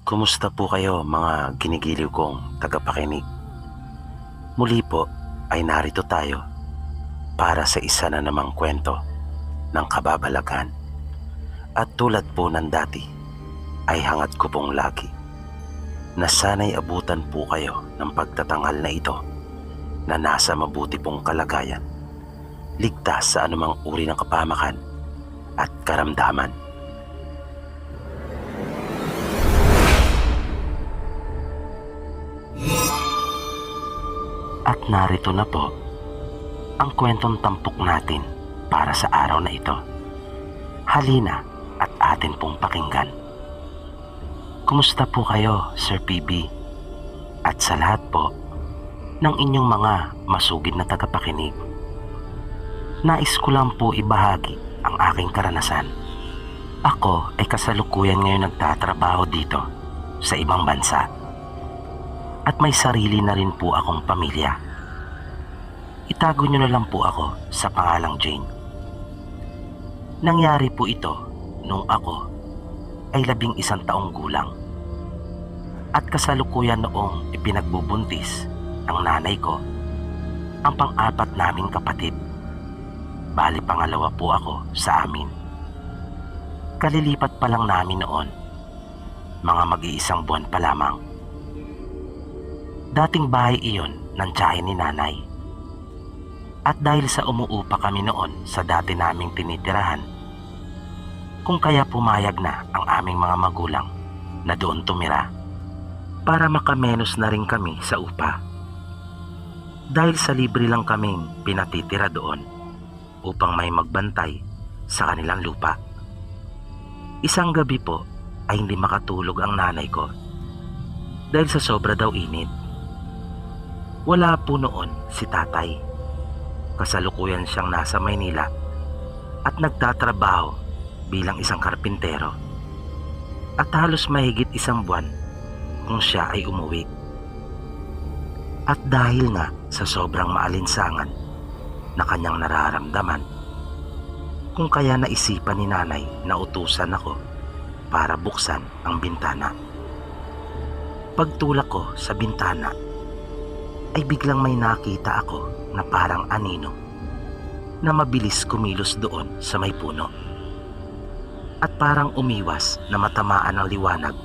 Kumusta po kayo mga ginigiliw kong tagapakinig? Muli po ay narito tayo para sa isa na namang kwento ng kababalaghan. At tulad po ng dati ay hangad ko pong lagi na sana'y abutan po kayo ng pagtatanghal na ito na nasa mabuti pong kalagayan, ligtas sa anumang uri ng kapamakan at karamdaman. At narito na po ang kwentong tampok natin para sa araw na ito. Halina at atin pong pakinggan. Kumusta po kayo, Sir PB? At sa lahat po ng inyong mga masugid na tagapakinig. Nais ko lang po ibahagi ang aking karanasan. Ako ay kasalukuyan ngayon nagtatrabaho dito sa ibang bansa. At may sarili na rin po akong pamilya. Itago nyo na lang po ako sa pangalang Jane. Nangyari po ito nung ako ay 11 taong gulang. At kasalukuyan noong ipinagbubuntis ng nanay ko ang pang-apat naming kapatid. Bali pangalawa po ako sa amin. Kalilipat pa lang namin noon, mga mag-iisang buwan pa lamang. Dating bahay iyon ng tiyahin ni nanay. At dahil sa umuupa kami noon sa dati naming tinitirahan, kung kaya pumayag na ang aming mga magulang na doon tumira para makamenos na rin kami sa upa. Dahil sa libre lang kaming pinatitira doon upang may magbantay sa kanilang lupa. Isang gabi po ay hindi makatulog ang nanay ko dahil sa sobra daw init. Wala po noon si tatay. Kasalukuyan siyang nasa Maynila at nagtatrabaho bilang isang karpintero. At halos mahigit isang buwan kung siya ay umuwi. At dahil nga sa sobrang maalinsangan na kanyang nararamdaman, kung kaya naisipan ni nanay na utusan ako para buksan ang bintana. Pagtulak ko sa bintana, ay biglang may nakita ako na parang anino na mabilis kumilos doon sa may puno. At parang umiwas na matamaan ng liwanag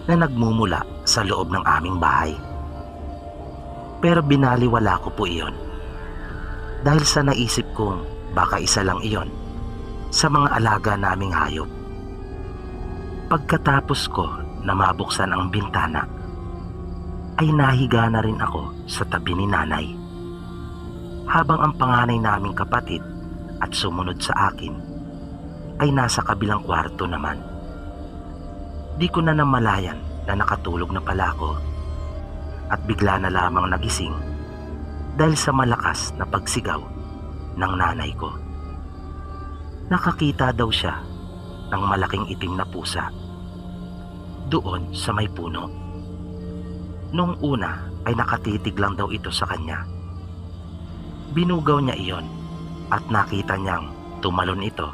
na nagmumula sa loob ng aming bahay. Pero binaliwala ko po iyon dahil sa naisip kong baka isa lang iyon sa mga alaga naming hayop. Pagkatapos ko na mabuksan ang bintana, ay nahiga na rin ako sa tabi ni nanay. Habang ang panganay naming kapatid at sumunod sa akin ay nasa kabilang kwarto naman. Di ko na namalayan na nakatulog na pala ako at bigla na lamang nagising dahil sa malakas na pagsigaw ng nanay ko. Nakakita daw siya ng malaking itim na pusa doon sa may puno. Noong una ay nakatitig lang daw ito sa kanya. Binugaw niya iyon at nakita niyang tumalon ito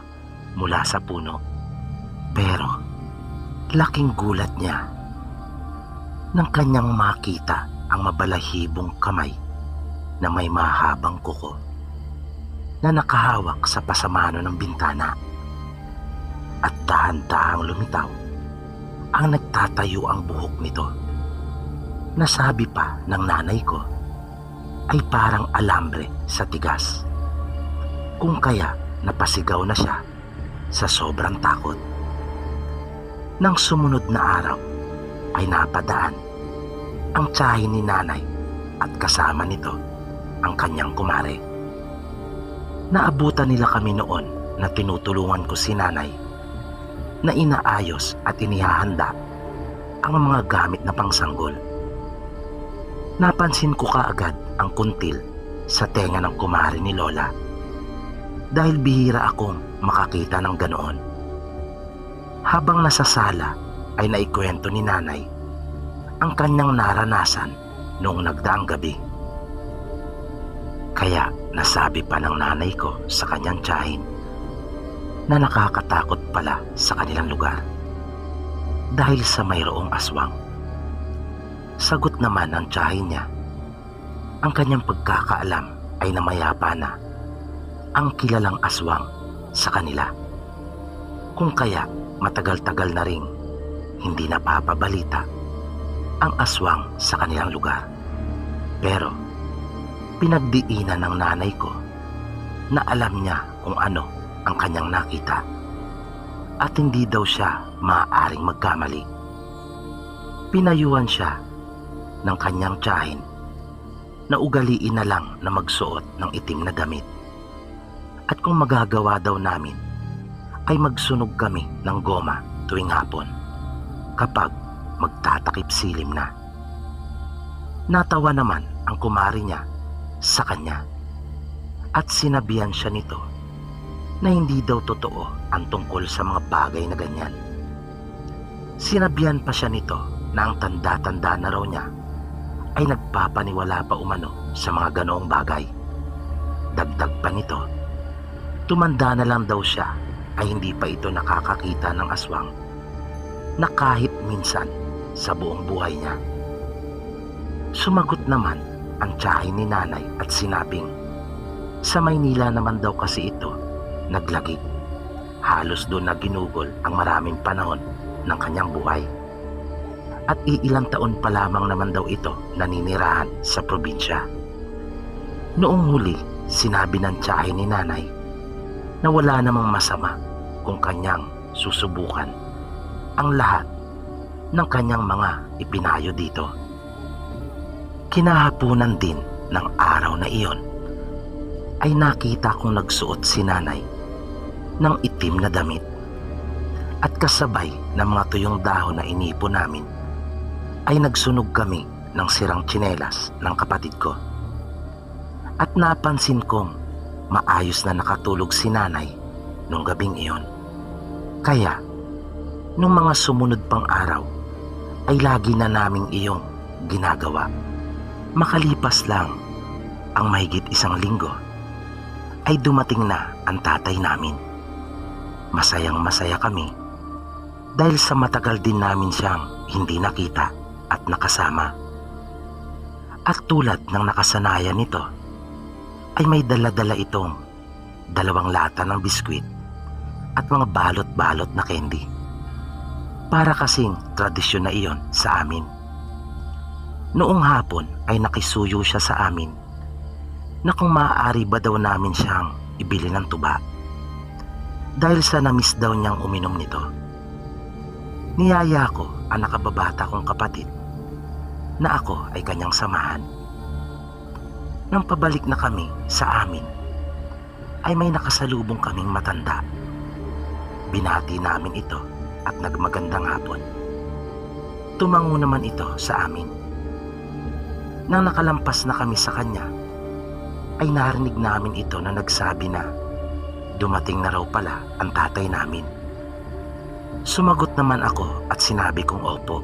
mula sa puno. Pero laking gulat niya nang kanyang makita ang mabalahibong kamay na may mahabang kuko na nakahawak sa pasamano ng bintana. At dahan-dahang lumitaw ang nagtatayo ang buhok nito. Nasabi pa ng nanay ko ay parang alambre sa tigas. Kung kaya napasigaw na siya sa sobrang takot. Nang sumunod na araw ay napadaan ang tiyahin ni nanay at kasama nito ang kanyang kumare. Naabutan nila kami noon na tinutulungan ko si nanay na inaayos at inihahanda ang mga gamit na pangsanggol. Napansin ko kaagad ang kuntil sa tenga ng kumare ni Lola dahil bihira akong makakita ng ganoon. Habang nasa sala ay naikwento ni nanay ang kanyang naranasan noong nagdaang gabi. Kaya nasabi pa ng nanay ko sa kanyang tiyahin na nakakatakot pala sa kanilang lugar. dahil sa mayroong aswang. Sagot naman ng tiyahin niya, ang kanyang pagkakaalam ay namayapa na ang kilalang aswang sa kanila. Kung kaya matagal-tagal na ring hindi napapabalita ang aswang sa kanilang lugar. Pero pinagdiinan ng nanay ko na alam niya kung ano ang kanyang nakita at hindi daw siya maaaring magkamali. Pinayuhan siya ng kanyang tiyahin na ugaliin na lang na magsuot ng itim na damit. At kung magagawa daw namin ay magsunog kami ng goma tuwing hapon kapag magtatakip silim na. Natawa naman ang kumari niya sa kanya at sinabihan siya nito na hindi daw totoo ang tungkol sa mga bagay na ganyan. Sinabihan pa siya nito na ang tanda-tanda na raw niya ay nagpapaniwala pa umano sa mga ganoong bagay. Dagdag pa nito, tumanda na lang daw siya ay hindi pa ito nakakakita ng aswang na kahit minsan sa buong buhay niya. Sumagot naman ang tiyahin ni nanay at sinabing sa Maynila naman daw kasi ito naglagip. Halos doon na ginugol ang maraming panahon ng kanyang buhay. At iilang taon pa lamang naman daw ito naninirahan sa probinsya. Noong huli, sinabi ng tiyahin ni nanay na wala namang masama kung kanyang susubukan ang lahat ng kanyang mga ipinayo dito. Kinahapunan din ng araw na iyon ay nakita kong nagsuot si nanay ng itim na damit at kasabay ng mga tuyong dahon na inipon namin ay nagsunog kami ng sirang tsinelas ng kapatid ko. At napansin kong maayos na nakatulog si nanay nung gabing iyon. Kaya, nung mga sumunod pang araw, ay lagi na naming iyong ginagawa. Makalipas lang ang mahigit 1 linggo, ay dumating na ang tatay namin. Masayang masaya kami dahil sa matagal din namin siyang hindi nakita at nakasama. At tulad ng nakasanayan nito, ay may dala-dala itong 2 lata ng biskwit at mga balot-balot na candy. Para kasing tradisyon na iyon sa amin. Noong hapon ay nakisuyo siya sa amin na kung maaari ba daw namin siyang ibili ng tuba dahil sa namiss daw niyang uminom nito. Niyaya ko ang nakababata kong kapatid na ako ay kanyang samahan. Nang pabalik na kami sa amin, ay may nakasalubong kaming matanda. Binati namin ito at nagmagandang hapon. Tumango naman ito sa amin. Nang nakalampas na kami sa kanya, ay narinig namin ito na nagsabi na dumating na raw pala ang tatay namin. Sumagot naman ako at sinabi kong opo.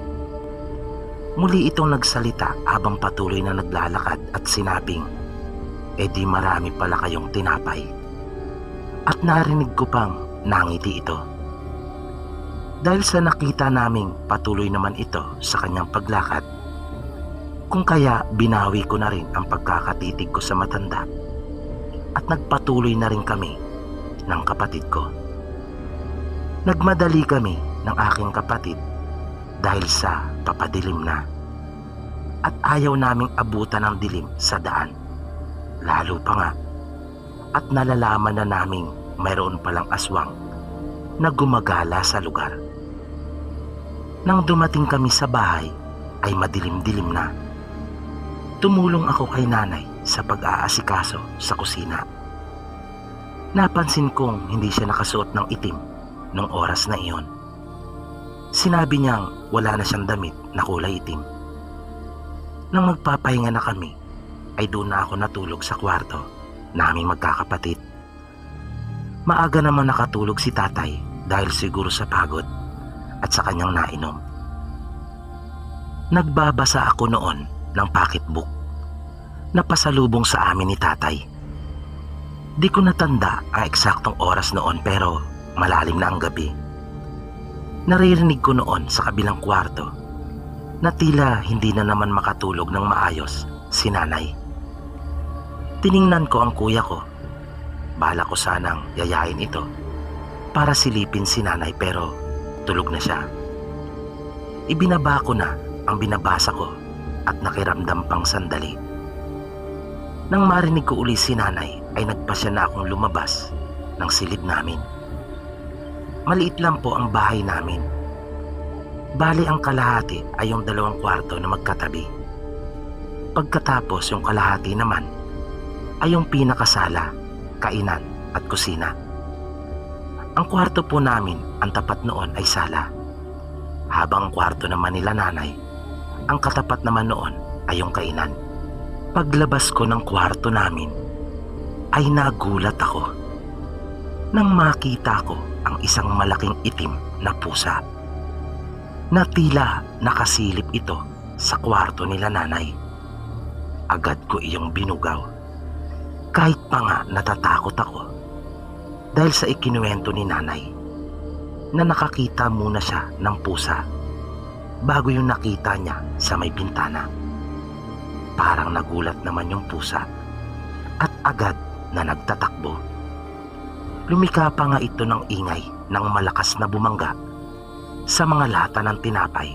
Muli itong nagsalita habang patuloy na naglalakad at sinabing, di marami pala kayong tinapay. At narinig ko pang nangiti ito. Dahil sa nakita naming patuloy naman ito sa kanyang paglakad, kung kaya binawi ko na rin ang pagkakatitig ko sa matanda at nagpatuloy na rin kami ng kapatid ko. Nagmadali kami ng aking kapatid dahil sa papadilim na at ayaw naming abutan ng dilim sa daan. Lalo pa nga at nalalaman na naming mayroon palang aswang na gumagala sa lugar. Nang dumating kami sa bahay ay madilim-dilim na. Tumulong ako kay nanay sa pag-aasikaso sa kusina. Napansin kong hindi siya nakasuot ng itim nung oras na iyon. Sinabi niyang wala na siyang damit na kulay itim. Nang magpapahinga na kami, ay doon na ako natulog sa kwarto naming magkakapatid. Maaga naman nakatulog si tatay dahil siguro sa pagod at sa kanyang nainom. Nagbabasa ako noon ng pocketbook na pasalubong sa amin ni tatay. Di ko natanda ang eksaktong oras noon pero malalim na ang gabi. Naririnig ko noon sa kabilang kwarto na tila hindi na naman makatulog ng maayos si nanay. Tiningnan ko ang kuya ko. Bala ko sanang yayain ito para silipin si nanay pero tulog na siya. Ibinaba ko na ang binabasa ko at nakiramdam pang sandali. Nang marinig ko uli si nanay ay nagpasya na akong lumabas ng silid namin. Maliit lang po ang bahay namin. Bali ang kalahati ay yung 2 kwarto na magkatabi. Pagkatapos yung kalahati naman ay yung pinakasala, kainan at kusina. Ang kwarto po namin ang tapat noon ay sala. Habang ang kwarto naman nila nanay, ang katapat naman noon ay yung kainan. Paglabas ko ng kwarto namin ay nagulat ako nang makita ko ang isang malaking itim na pusa na tila nakasilip ito sa kwarto nila nanay. Agad ko iyong binugaw. Kahit pa nga natatakot ako dahil sa ikinuwento ni nanay na nakakita muna siya ng pusa bago yung nakita niya sa may bintana. Parang nagulat naman yung pusa at agad na nagtatakbo. Lumika pa nga ito ng ingay ng malakas na bumangga sa mga lata ng tinapay.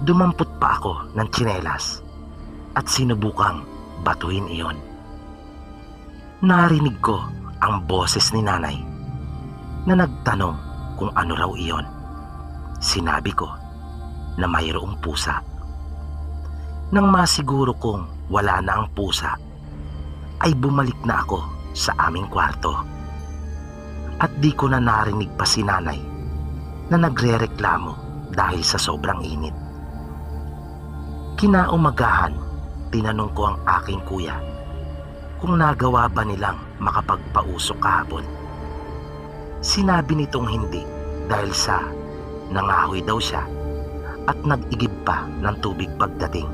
Dumampot pa ako ng tsinelas at sinubukang batuhin iyon. Narinig ko ang boses ni nanay na nagtanong kung ano raw iyon. Sinabi ko na mayroong pusa. Nang masiguro kong wala na ang pusa, ay bumalik na ako sa aming kwarto. At di ko na narinig pa si nanay na nagrereklamo dahil sa sobrang init. Kinaumagahan, tinanong ko ang aking kuya kung nagawa ba nilang makapagpausok kahapon. Sinabi nitong hindi dahil sa nangahoy daw siya at nag-igib pa ng tubig pagdating.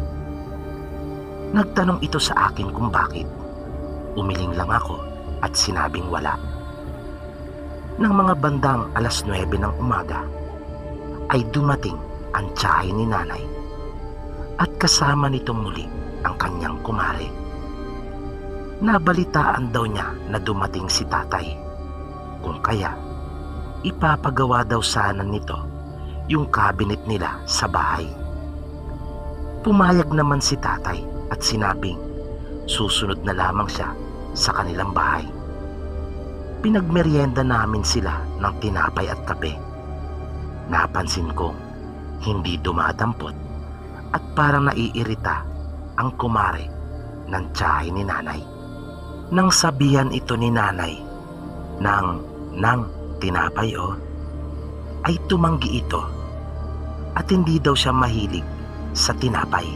Nagtanong ito sa akin kung bakit. Umiling lang ako at sinabing wala. Nang mga bandang 9:00 ng umaga ay dumating ang tiyahin ni nanay at kasama nitong muli ang kanyang kumare. Nabalitaan daw niya na dumating si tatay, kung kaya ipapagawa daw sana nito yung cabinet nila sa bahay. Pumayag naman si tatay at sinabing susunod na lamang siya sa kanilang bahay. Pinagmeryenda namin sila ng tinapay at kape. Napansin kong hindi dumadampot at parang naiirita ang kumare ng tiyahin ni nanay. Nang sabihan ito ni nanay ng tinapay ay tumanggi ito at hindi daw siya mahilig sa tinapay.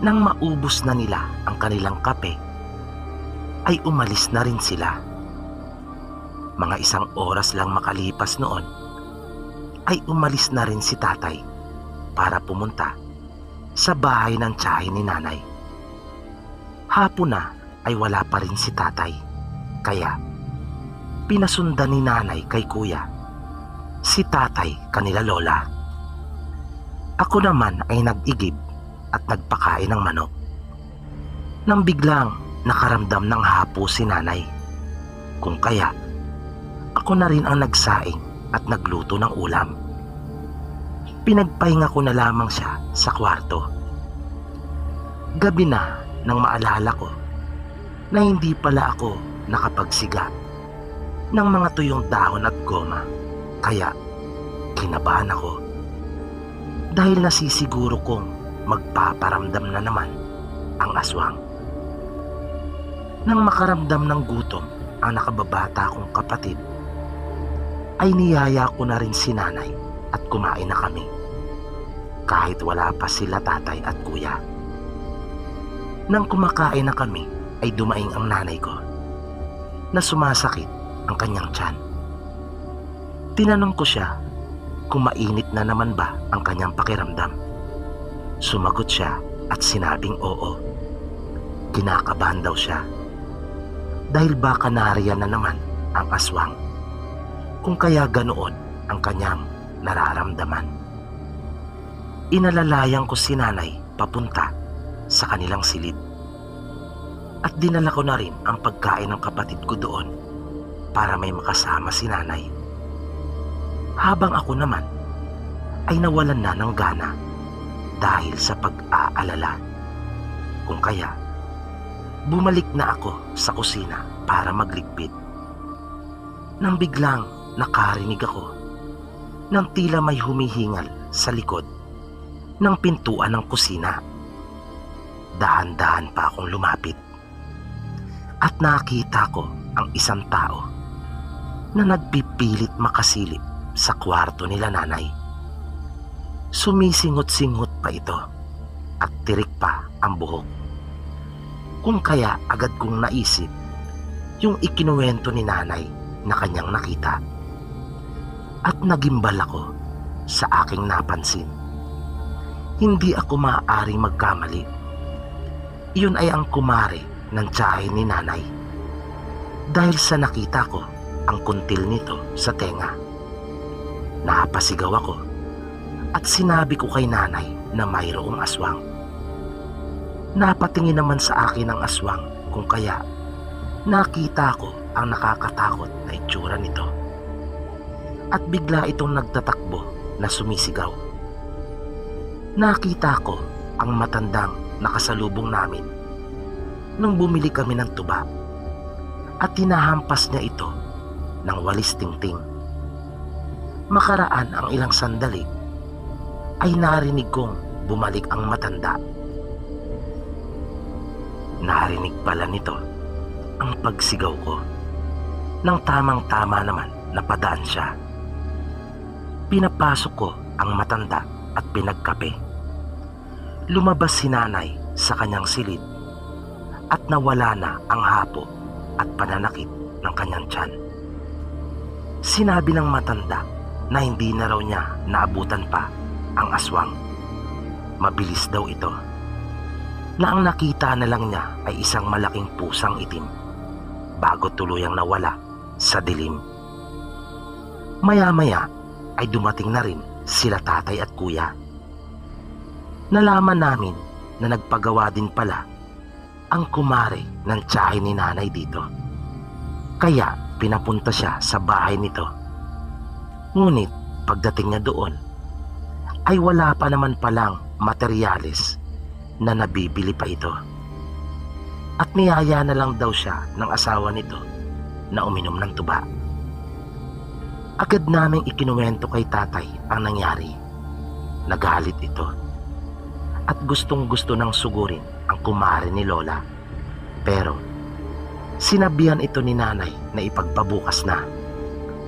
Nang maubos na nila ang kanilang kape ay umalis na rin sila. Mga 1 oras lang makalipas noon ay umalis na rin si tatay para pumunta sa bahay ng tiyahin ni nanay. Hapon na ay wala pa rin si tatay, kaya pinasundan ni nanay kay kuya si tatay kanila lola. Ako naman ay nag-igib at nagpakain ng manok. Nang biglang nakaramdam ng hapo si nanay, kung kaya ako na rin ang nagsaing at nagluto ng ulam. Pinagpahinga ko na lamang siya sa kwarto. Gabi na nang maalala ko na hindi pala ako nakapagsiga ng mga tuyong dahon at goma, kaya kinabahan ako dahil nasisiguro kong magpaparamdam na naman ang aswang. Nang makaramdam ng gutom ang nakababata kong kapatid, ay niyaya ko na rin si nanay at kumain na kami kahit wala pa sila tatay at kuya. Nang kumakain na kami ay dumaing ang nanay ko na sumasakit ang kanyang tiyan. Tinanong ko siya kung mainit na naman ba ang kanyang pakiramdam. Sumagot siya at sinabing oo. Kinakabahan daw siya dahil baka nariyan na naman ang aswang. Kung kaya ganoon ang kanyang nararamdaman. Inalalayan ko si nanay papunta sa kanilang silid. At dinala ko na rin ang pagkain ng kapatid ko doon para may makasama si nanay. Habang ako naman ay nawalan na ng gana dahil sa pag-aalala. Kung kaya, bumalik na ako sa kusina para magligpit. Nang biglang nakarinig ako ng tila may humihingal sa likod ng pintuan ng kusina. Dahan-dahan pa akong lumapit at nakita ko ang isang tao na nagpipilit makasilip sa kwarto nila nanay. Sumisingot-singot pa ito at tirik pa ang buhok. Kung kaya agad kong naisip yung ikinuwento ni nanay na kanyang nakita. At nagimbal ako sa aking napansin. Hindi ako maaaring magkamali. Iyon ay ang kumare ng tiyahin ni nanay. Dahil sa nakita ko ang kuntil nito sa tenga. Napasigaw ako at sinabi ko kay nanay na mayroong aswang. Napatingin naman sa akin ang aswang kung kaya nakita ko ang nakakatakot na itsura nito. At bigla itong nagtatakbo na sumisigaw. Nakita ko ang matandang nakasalubong namin nung bumili kami ng tuba at hinahampas niya ito ng walis tingting. Makaraan ang ilang sandali ay narinig kong bumalik ang matanda. Narinig pala nito ang pagsigaw ko. Nang tamang-tama naman napadaan siya. Pinapasok ko ang matanda at pinagkape. Lumabas si nanay sa kanyang silid at nawala na ang hapo at pananakit ng kanyang tiyan. Sinabi ng matanda na hindi na raw niya naabutan pa ang aswang. Mabilis daw ito. Na ang nakita na lang niya ay isang malaking pusang itim bago tuluyang nawala sa dilim. Maya-maya ay dumating na rin sila tatay at kuya. Nalaman namin na nagpagawa din pala ang kumare ng tiyahin ni nanay dito. Kaya pinapunta siya sa bahay nito. Ngunit pagdating niya doon ay wala pa naman palang materyales na nabibili pa ito. At niyaya na lang daw siya ng asawa nito na uminom ng tuba. Agad naming ikinuwento kay tatay ang nangyari. Nagalit ito at gustong-gusto nang sugurin ang kumare ni Lola. Pero sinabihan ito ni nanay na ipagpabukas na,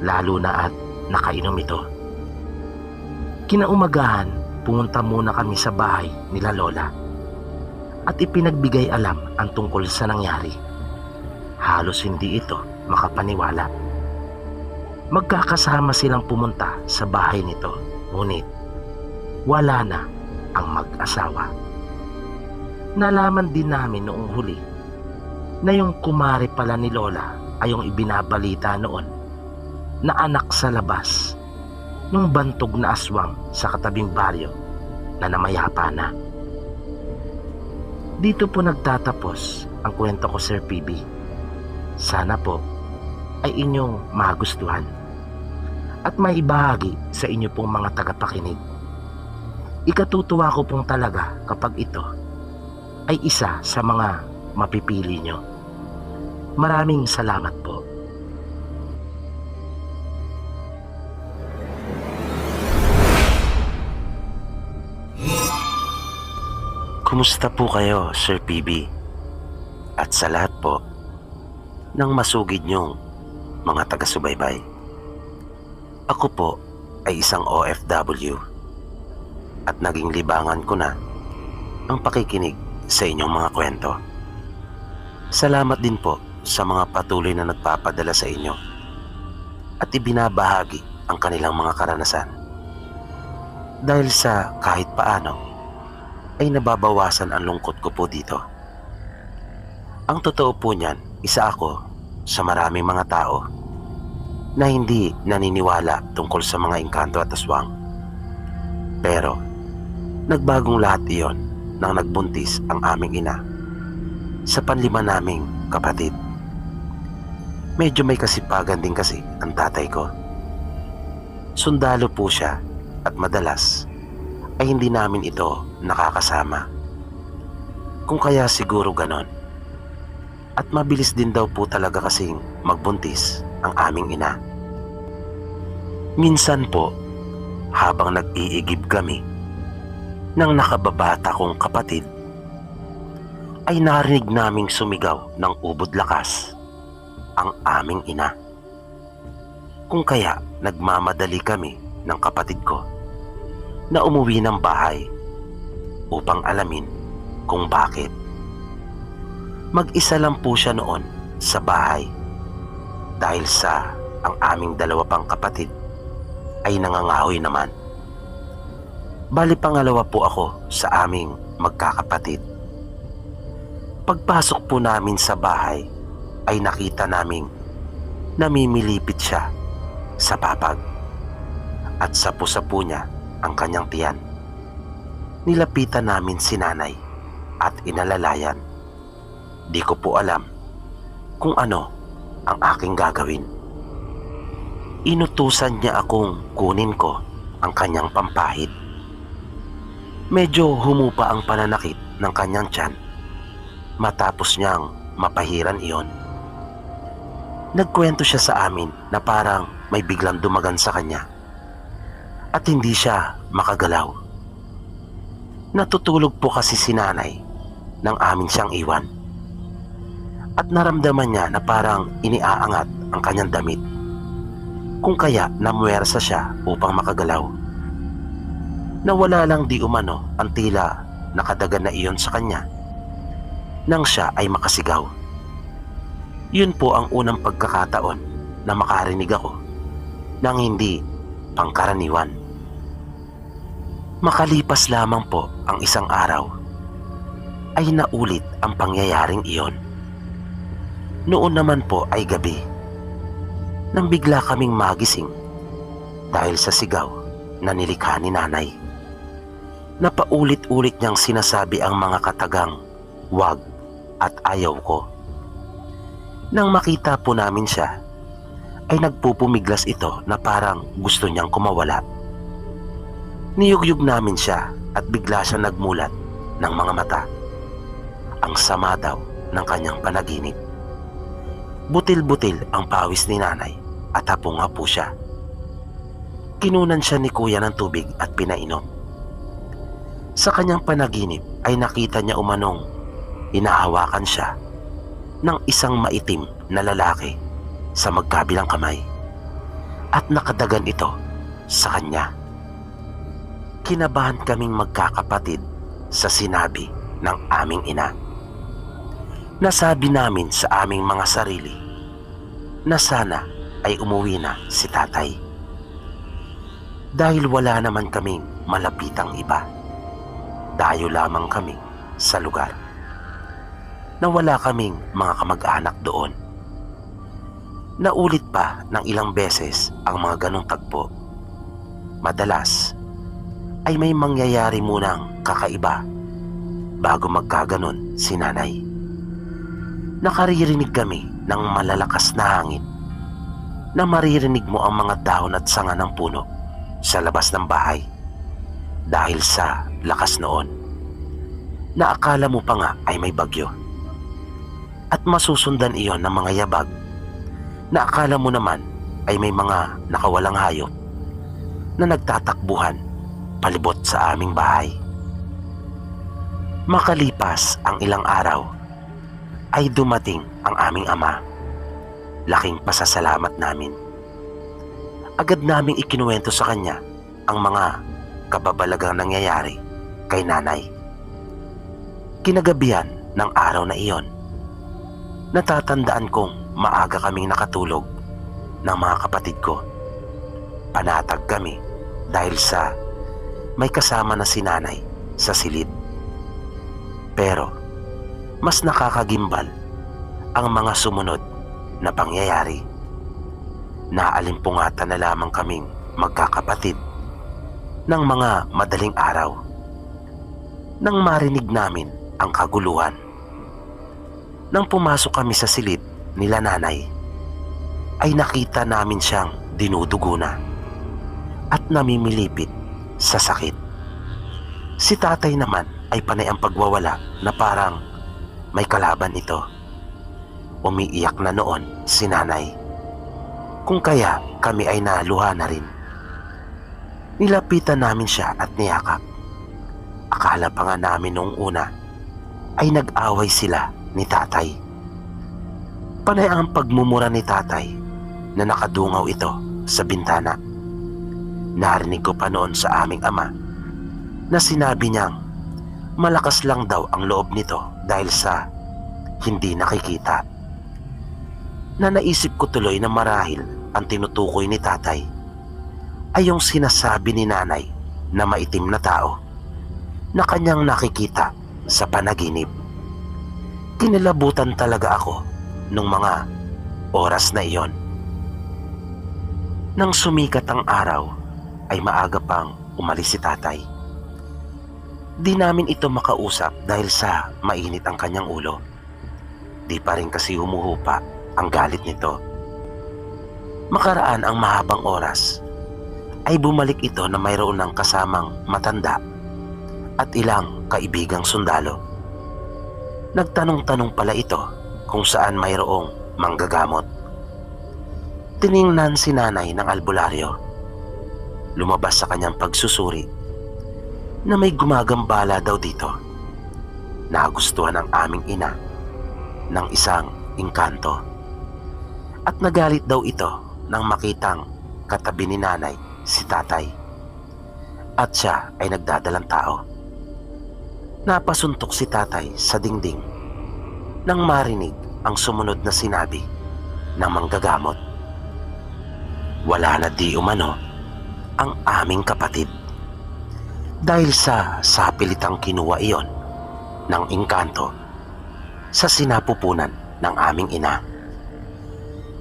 lalo na at nakainom ito. Kinaumagahan, pumunta muna kami sa bahay nila Lola at ipinagbigay alam ang tungkol sa nangyari. Halos hindi ito makapaniwala. Magkakasama silang pumunta sa bahay nito, ngunit wala na ang mag-asawa. Nalaman din namin noong huli na yung kumare pala ni Lola ay yung ibinabalita noon na anak sa labas nung bantog na aswang sa katabing baryo na namayapa na. Dito po nagtatapos ang kwento ko, Sir PB. Sana po ay inyong magustuhan at maibahagi sa inyo pong mga tagapakinig. Ikatutuwa ko pong talaga kapag ito ay isa sa mga mapipili nyo. Maraming salamat po. Kumusta po kayo, Sir PB? At sa lahat po ng masugid nyong mga taga-subaybay. Ako po ay isang OFW at naging libangan ko na ang pakikinig sa inyong mga kwento. Salamat din po sa mga patuloy na nagpapadala sa inyo at ibinabahagi ang kanilang mga karanasan. Dahil sa kahit paano ay nababawasan ang lungkot ko po dito. Ang totoo po niyan, isa ako sa maraming mga tao na hindi naniniwala tungkol sa mga engkanto at aswang. Pero nagbagong lahat iyon nang nagbuntis ang aming ina sa panlima naming kapatid. Medyo may kasipagan din kasi ang tatay ko. Sundalo po siya at madalas ay hindi namin ito nakakasama. Kung kaya siguro ganon. At mabilis din daw po talaga kasing magbuntis ang aming ina. Minsan po, habang nag-iigib kami ng nakababata kong kapatid, ay narinig naming sumigaw ng ubod lakas ang aming ina. Kung kaya nagmamadali kami ng kapatid ko na umuwi ng bahay upang alamin kung bakit. Mag-isa lang po siya noon sa bahay dahil sa ang aming dalawa pang kapatid ay nangangahoy naman. Bali pangalawa po ako sa aming magkakapatid. Pagpasok po namin sa bahay ay nakita naming namimilipit siya sa papag at sapu-sapu niya ang kanyang tiyan. Nilapitan namin si nanay at inalalayan. Di ko po alam kung ano ang aking gagawin. Inutusan niya akong kunin ko ang kanyang pampahid. Medyo humupa ang pananakit ng kanyang tiyan matapos niyang mapahiran iyon. Nagkwento siya sa amin na parang may biglang dumagan sa kanya at hindi siya makagalaw. Natutulog po kasi si nanay nang amin siyang iwan. At naramdaman niya na parang iniaangat ang kanyang damit. Kung kaya namuwersa siya upang makagalaw. Nawala lang di umano ang tila nakadagan na iyon sa kanya nang siya ay makasigaw. Yun po ang unang pagkakataon na makarinig ako ng hindi pangkaraniwan. Makalipas lamang po ang isang araw ay naulit ang pangyayaring iyon. Noon naman po ay gabi nang bigla kaming magising dahil sa sigaw na nilikha ni nanay. Napaulit-ulit niyang sinasabi ang mga katagang wag at ayaw ko. Nang makita po namin siya ay nagpupumiglas ito na parang gusto niyang kumawala. Niyugyug namin siya at bigla siya nagmulat ng mga mata. Ang sama daw ng kanyang panaginip. Butil-butil ang pawis ni nanay at hapong-hapo siya. Kinunan siya ni kuya ng tubig at pinainom. Sa kanyang panaginip ay nakita niya umanong hinahawakan siya ng isang maitim na lalaki sa magkabilang kamay at nakadagan ito sa kanya. Kinabahan kaming magkakapatid sa sinabi ng aming ina. Nasabi namin sa aming mga sarili na sana ay umuwi na si tatay. Dahil wala naman kaming malapitang iba. Dayo lamang kami sa lugar. Na wala kaming mga kamag-anak doon. Naulit pa ng ilang beses ang mga ganong tagpo. Madalas ay may mangyayari munang kakaiba bago magkaganon si nanay. Nakaririnig kami ng malalakas na hangin na maririnig mo ang mga dahon at sanga ng puno sa labas ng bahay dahil sa lakas noon na akala mo pa nga ay may bagyo. At masusundan iyon ng mga yabag na akala mo naman ay may mga nakawalang hayop na nagtatakbuhan palibot sa aming bahay. Makalipas ang ilang araw ay dumating ang aming ama. Laking pasasalamat namin. Agad naming ikinuwento sa kanya ang mga kababalagang nangyayari kay nanay. Kinagabihan ng araw na iyon, natatandaan kong maaga kaming nakatulog ng mga kapatid ko. Panatag kami dahil sa may kasama na si nanay sa silid. Pero mas nakakagimbal ang mga sumunod na pangyayari. Naalimpungatan na lamang kaming magkakapatid ng mga madaling araw nang marinig namin ang kaguluhan. Nang pumasok kami sa silid nila nanay, ay nakita namin siyang dinudugo na at namimilipit sa sakit. Si tatay naman ay panay ang pagwawala na parang may kalaban ito. Umiiyak na noon si nanay, kung kaya kami ay naluha na rin. Nilapitan namin siya at niyakap. Akala pa nga namin noong una ay nag-away sila ni tatay. Panay ang pagmumura ni tatay na nakadungaw ito sa bintana. Narinig ko pa noon sa aming ama na sinabi niyang malakas lang daw ang loob nito dahil sa hindi nakikita. Na naisip ko tuloy na marahil ang tinutukoy ni tatay ay yung sinasabi ni nanay na maitim na tao na kanyang nakikita sa panaginip. Kinilabutan talaga ako nung mga oras na iyon. Nang sumikat ang araw ay maaga pang umalis si tatay. Di namin ito makausap dahil sa mainit ang kanyang ulo. Di pa rin kasi humuhupa ang galit nito. Makaraan ang mahabang oras ay bumalik ito na mayroon ng kasamang matanda at ilang kaibigang sundalo. Nagtanong-tanong pala ito kung saan mayroong manggagamot. Tiningnan si nanay ng albularyo. Lumabas sa kanyang pagsusuri na may gumagambala daw dito. Nagustuhan ng aming ina ng isang engkanto. At nagalit daw ito nang makitang katabi ni nanay si tatay. At siya ay nagdadalang tao. Napasuntok si tatay sa dingding nang marinig ang sumunod na sinabi ng manggagamot. Wala na di umano ang aming kapatid dahil sa sapilitang kinuha iyon ng engkanto sa sinapupunan ng aming ina.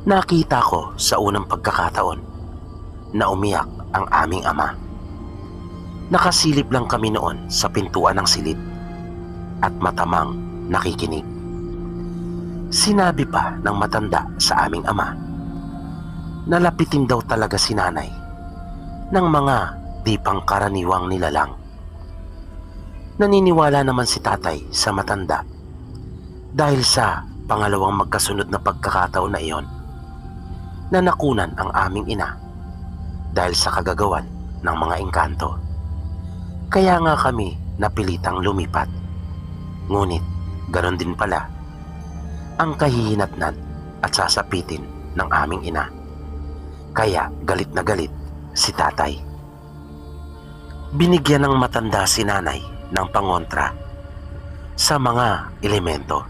Nakita ko sa unang pagkakataon na umiyak ang aming ama. Nakasilip lang kami noon sa pintuan ng silid at matamang nakikinig. Sinabi pa ng matanda sa aming ama na lapitin daw talaga si nanay ng mga di pangkaraniwang nilalang. Naniniwala naman si tatay sa matanda dahil sa pangalawang magkasunod na pagkakataon na iyon na nakunan ang aming ina dahil sa kagagawan ng mga engkanto. Kaya nga kami napilitang lumipat. Ngunit ganon din pala ang kahihinatnan at sasapitin ng aming ina. Kaya galit na galit si tatay. Binigyan ng matanda si nanay ng pangontra sa mga elemento.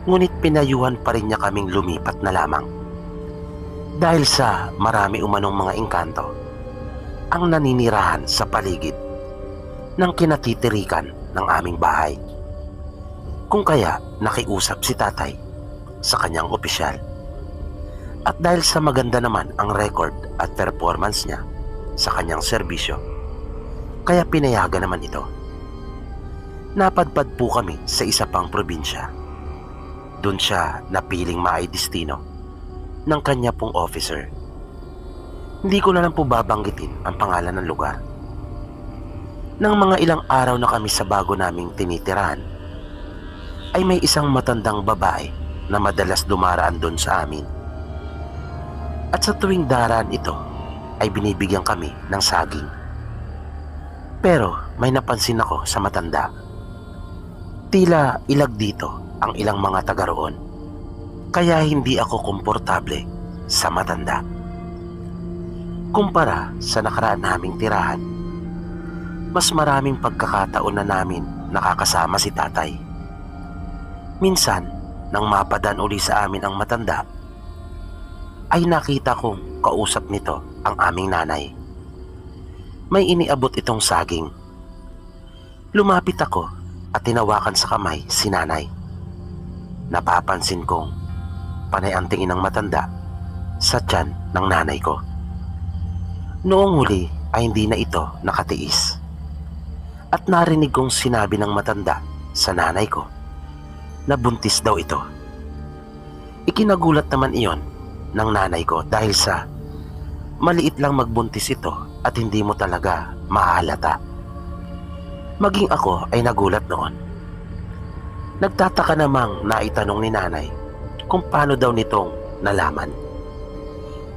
Ngunit pinayuhan pa rin niya kaming lumipat na lamang dahil sa marami umanong mga engkanto ang naninirahan sa paligid ng kinatitirikan ng aming bahay. Kung kaya nakiusap si tatay sa kanyang opisyal. At dahil sa maganda naman ang record at performance niya sa kanyang serbisyo, kaya pinayagan naman ito. Napadpad po kami sa isa pang probinsya. Doon siya napiling maidestino ng kanya pong officer. Hindi ko na lang po babanggitin ang pangalan ng lugar. Nang mga ilang araw na kami sa bago naming tinitirahan, ay may isang matandang babae na madalas dumaraan doon sa amin. At sa tuwing daraan ito ay binibigyan kami ng saging. Pero may napansin ako sa matanda. Tila ilag dito ang ilang mga taga roon. Kaya hindi ako komportable sa matanda. Kumpara sa nakaraan naming tirahan, mas maraming pagkakataon na namin nakakasama si tatay. Minsan, nang mapadaan uli sa amin ang matanda, ay nakita kong kausap nito ang aming nanay. May iniabot itong saging. Lumapit ako at tinawakan sa kamay si nanay. Napapansin kong panay ang tingin ng matanda sa tiyan ng nanay ko. Noong huli ay hindi na ito nakatiis at narinig kong sinabi ng matanda sa nanay ko na buntis daw ito. Ikinagulat naman iyon ng nanay ko dahil sa maliit lang magbuntis ito at hindi mo talaga mahalata. Maging ako ay nagulat noon. Nagtataka namang naitanong ni nanay kung paano daw nitong nalaman.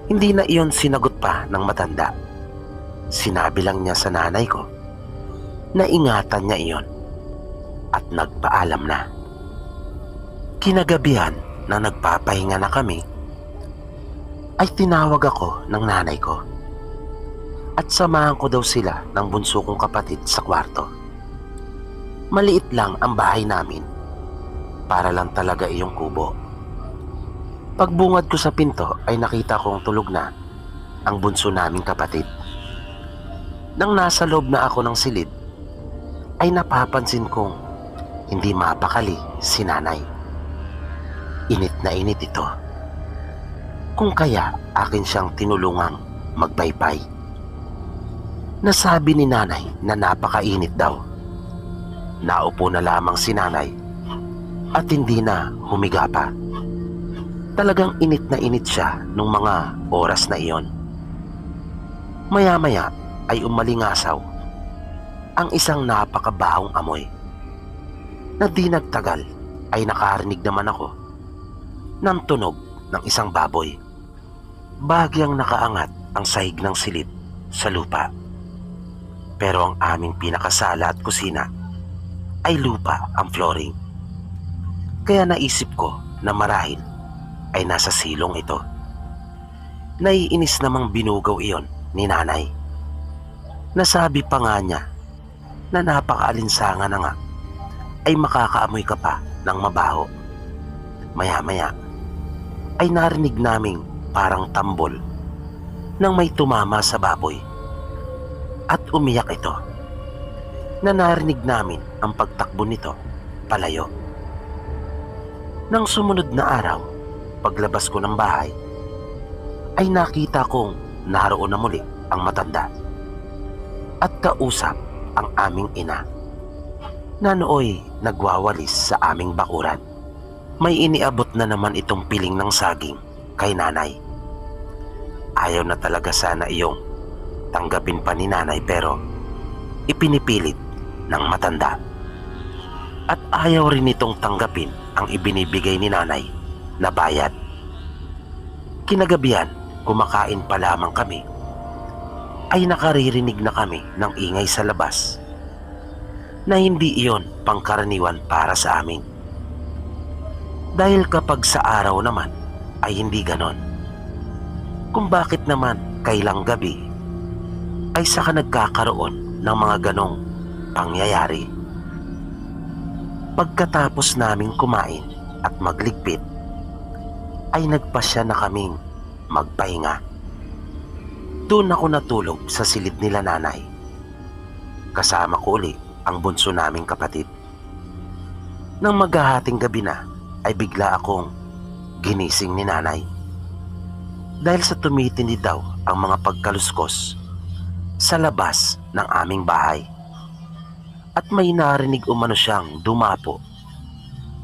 Hindi na iyon sinagot pa ng matanda. Sinabi lang niya sa nanay ko na ingatan niya iyon at nagpaalam na. Kinagabihan na nagpapahinga na kami ay tinawag ako ng nanay ko at samahan ko daw sila ng bunso kong kapatid sa kwarto. Maliit lang ang bahay namin, para lang talaga iyong kubo. Pagbungad ko sa pinto ay nakita kong tulog na ang bunso naming kapatid. Nang nasa loob na ako ng silid ay napapansin kong hindi mapakali si nanay. Init na init ito. Kung kaya akin siyang tinulungang magbaypay. Nasabi ni nanay na napakainit daw. Naupo na lamang si nanay at hindi na humiga pa. Talagang init na init siya nung mga oras na iyon. Maya-maya ay umalingasaw ang isang napakabahong amoy na di nagtagal ay nakarinig naman ako ng tunog ng isang baboy. Bahagyang nakaangat ang sahig ng silid sa lupa. Pero ang aming pinakasala at kusina ay lupa ang flooring. Kaya naisip ko na marahil ay nasa silong ito. Naiinis namang binugaw iyon ni nanay. Nasabi pa nga niya na napakaalinsangan na nga ay makakaamoy ka pa ng mabaho. Maya-maya ay narinig naming parang tambol nang may tumama sa baboy at umiyak ito. Na narinig namin ang pagtakbo nito palayo. Nang sumunod na araw, paglabas ko ng bahay, ay nakita kong naroon na muli ang matanda at kausap ang aming ina na nooy nagwawalis sa aming bakuran. May iniabot na naman itong piling ng saging kay nanay. Ayaw na talaga sana iyong tanggapin pa ni nanay pero ipinipilit ng matanda. At ayaw rin itong tanggapin ang ibinibigay ni nanay na bayad. Kinagabihan, kumakain pa lamang kami, ay nakaririnig na kami ng ingay sa labas na hindi iyon pangkaraniwan para sa amin. Dahil kapag sa araw naman ay hindi ganon. Kung bakit naman kailang gabi ay saka nagkakaroon ng mga ganong pangyayari. Pagkatapos naming kumain at magligpit ay nagpasya na kaming magpahinga. Doon ako natulog sa silid nila nanay. Kasama ko uli ang bunso naming kapatid. Nang maghahating gabi na ay bigla akong ginising ni nanay. Dahil sa tumitindi daw ang mga pagkaluskos sa labas ng aming bahay. At may narinig umano siyang dumapo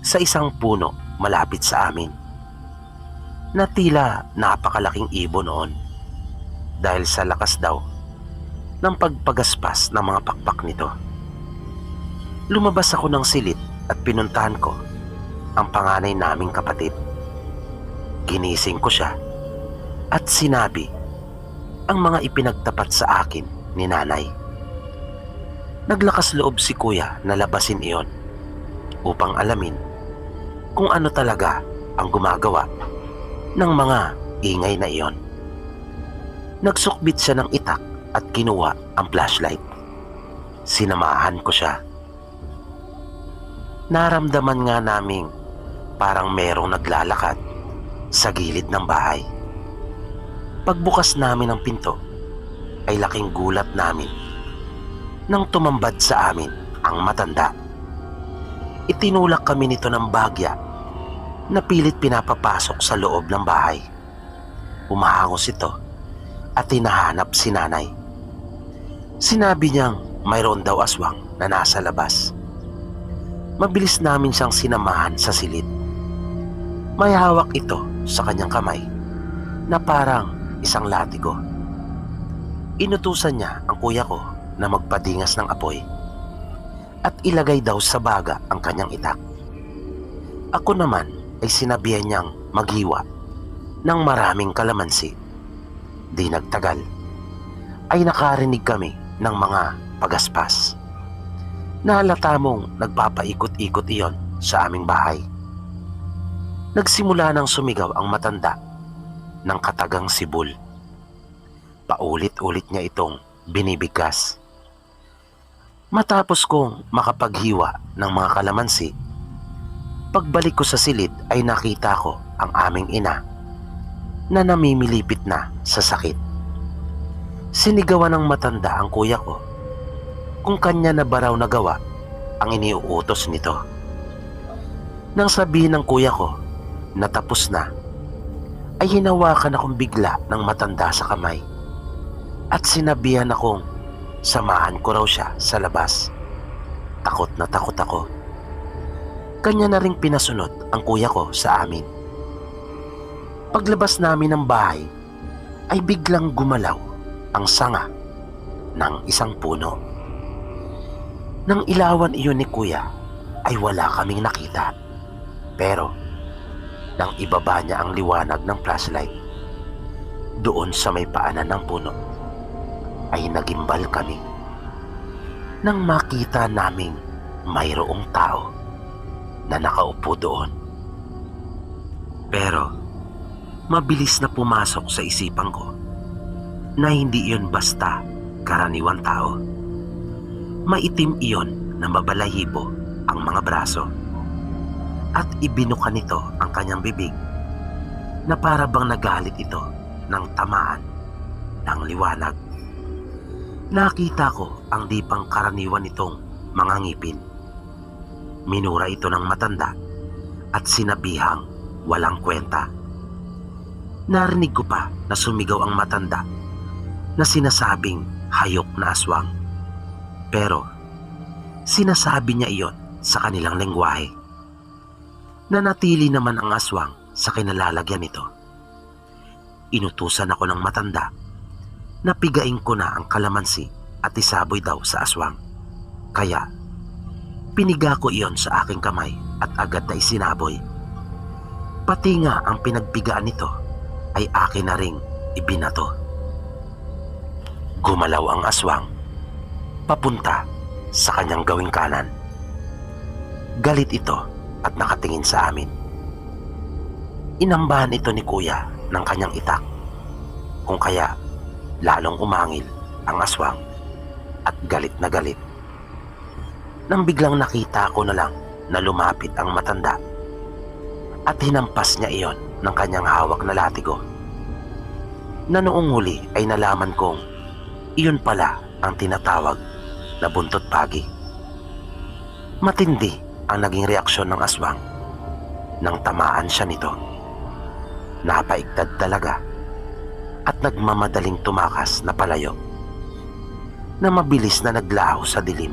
sa isang puno malapit sa amin na tila napakalaking ibon noon dahil sa lakas daw ng pagpagaspas ng mga pakpak nito. Lumabas ako ng silid at pinuntahan ko ang panganay naming kapatid. Ginising ko siya at sinabi ang mga ipinagtapat sa akin ni nanay. Naglakas loob si kuya na labasin iyon upang alamin kung ano talaga ang gumagawa ng mga ingay na iyon. Nagsukbit siya ng itak at kinuha ang flashlight. Sinamahan ko siya. Naramdaman nga naming parang merong naglalakad sa gilid ng bahay. Pagbukas namin ng pinto ay laking gulat namin nang tumambad sa amin ang matanda. Itinulak kami nito ng bagya na pilit pinapapasok sa loob ng bahay. umahangos ito at hinahanap si nanay. Sinabi niyang mayroon daw aswang na nasa labas. Mabilis namin siyang sinamahan sa silid. May hawak ito sa kanyang kamay na parang isang latigo. Inutusan niya ang kuya ko na magpadingas ng apoy at ilagay daw sa baga ang kanyang itak. Ako naman ay sinabihan niyang maghiwa ng maraming kalamansi. Di nagtagal ay nakarinig kami ng mga pagaspas. Nahalata mong nagpapaikot-ikot iyon sa aming bahay. Nagsimula nang sumigaw ang matanda ng katagang sibol. Paulit-ulit niya itong binibigkas. Matapos kong makapaghiwa ng mga kalamansi, pagbalik ko sa silid ay nakita ko ang aming ina na namimilipit na sa sakit. Sinigawan ng matanda ang kuya ko kung kanya na ba raw nagawa ang iniuutos nito. Nang sabihin ng kuya ko na tapos na, ay hinawakan akong bigla ng matanda sa kamay at sinabihan akong samahan ko raw siya sa labas. Takot na takot ako. Kanya na ring pinasunod ang kuya ko sa amin. Paglabas namin ng bahay ay biglang gumalaw ang sanga ng isang puno. Nang ilawan iyon ni kuya ay wala kaming nakita. Pero nang ibaba niya ang liwanag ng flashlight doon sa may paanan ng puno ay nagimbal kami nang makita naming mayroong tao na nakaupo doon. Pero mabilis na pumasok sa isipan ko na hindi iyon basta karaniwang tao. Maitim iyon na mabalahibo ang mga braso at ibinuka nito ang kanyang bibig na para bang nagalit ito ng tamaan ng liwanag. Nakita ko ang di pang karaniwan nitong mga ngipin. Minura ito ng matanda at sinabihang walang kwenta. Narinig ko pa na sumigaw ang matanda na sinasabing hayok na aswang. Pero sinasabi niya iyon sa kanilang lengguwahe. Nanatili naman ang aswang sa kinalalagyan nito. Inutusan ako ng matanda na pigain ko na ang kalamansi at isaboy daw sa aswang. Kaya piniga ko iyon sa aking kamay at agad na isinaboy. Pati nga ang pinagpigaan nito ay akin na ring ibinato. Gumalaw ang aswang papunta sa kanyang gawing kanan. Galit ito at nakatingin sa amin. Inambahan ito ni kuya ng kanyang itak, kung kaya lalong umangil ang aswang at galit na galit. Nang biglang nakita ko na lang na lumapit ang matanda at hinampas niya iyon ng kanyang hawak na latigo, na noong huli ay nalaman kong iyon pala ang tinatawag na buntot pagi. Matindi ang naging reaksyon ng aswang nang tamaan siya nito. Napaigtad talaga at nagmamadaling tumakas na palayo na mabilis na naglaho sa dilim.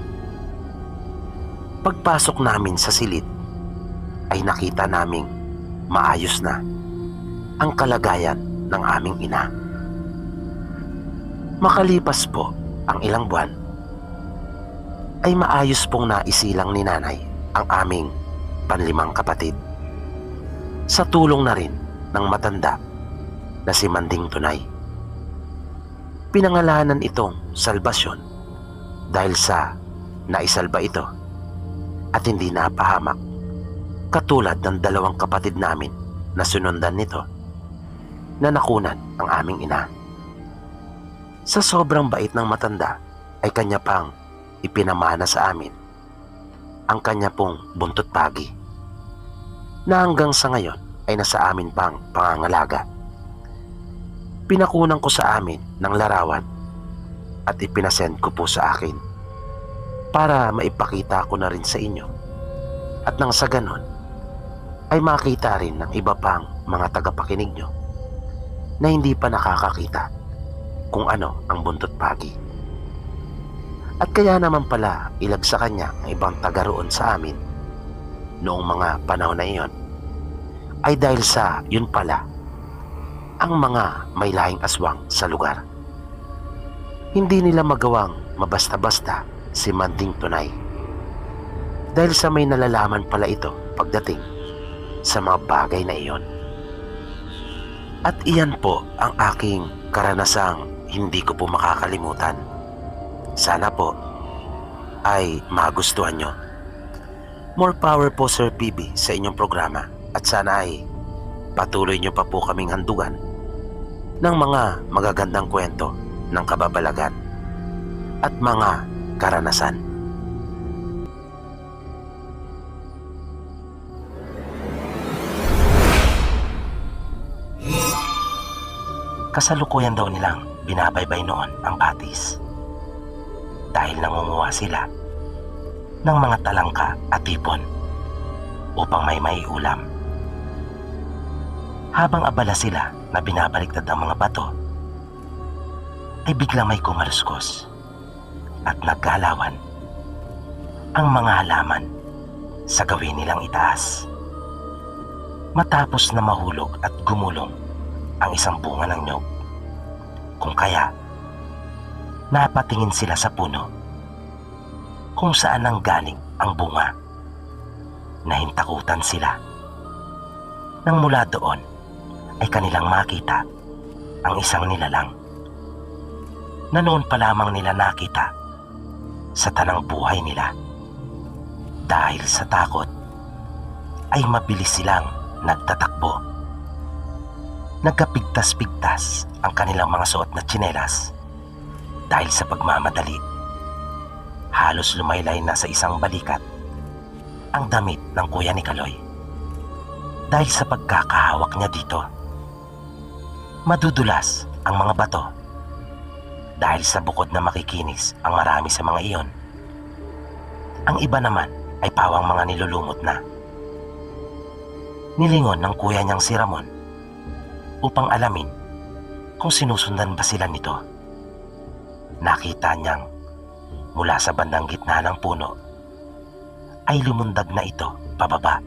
Pagpasok namin sa silid ay nakita naming maayos na ang kalagayan ng aming ina. Makalipas po ang ilang buwan ay maayos pong naisilang ni nanay ang aming panlimang kapatid, sa tulong na rin ng matanda na si Manding Tunay. Pinangalanan itong Salvasyon dahil sa naisalba ito at hindi napahamak katulad ng dalawang kapatid namin na sunundan nito na nakunan ang aming ina. Sa sobrang bait ng matanda ay kanya pang ipinamana sa amin ang kanya pong buntot pagi na hanggang sa ngayon ay nasa amin pang pangangalaga. Pinakunan ko sa amin ng larawan at ipinasend ko po sa akin para maipakita ko na rin sa inyo at nang sa ganon ay makita rin ng iba pang mga tagapakinig nyo na hindi pa nakakakita kung ano ang buntot pagi. At kaya naman pala ilag sa kanya ang ibang taga roon sa amin noong mga panahon na iyon ay dahil sa yun pala ang mga may lahing aswang sa lugar. Hindi nila magawang mabasta-basta si Manding Tunay dahil sa may nalalaman pala ito pagdating sa mga bagay na iyon. At iyan po ang aking karanasang hindi ko po makakalimutan. Sana po ay magustuhan nyo. More power po Sir PB sa inyong programa at sana ay patuloy nyo pa po kaming handugan ng mga magagandang kwento ng kababalagan at mga karanasan. Kasalukuyan daw nilang binabaybay noon ang batis dahil nangunguha sila ng mga talangka at tipon upang may maiulam. Habang abala sila na binabaliktad ang mga bato, ay biglang may kumaluskos at naggalawan ang mga halaman sa gawin nilang itaas. Matapos na mahulog at gumulong ang isang bunga ng nyog, kung kaya napatingin sila sa puno kung saan nanggaling ang bunga. Nahintakutan sila nang mula doon ay kanilang makita ang isang nilalang na noon pa lamang nila nakita sa tanang buhay nila. Dahil sa takot ay mabilis silang nagtatakbo. Nagkapigtas-pigtas ang kanilang mga suot na tsinelas dahil sa pagmamadali. Halos lumaylay na sa isang balikat ang damit ng kuya ni Kaloy dahil sa pagkakahawak niya dito. Madudulas ang mga bato dahil sa bukod na makikinis ang marami sa mga iyon, ang iba naman ay pawang mga nilulumot na. Nilingon ng kuya niyang si Ramon upang alamin kung sinusundan ba sila nito. Nakita niyang mula sa bandang gitna ng puno ay lumundag na ito pababa.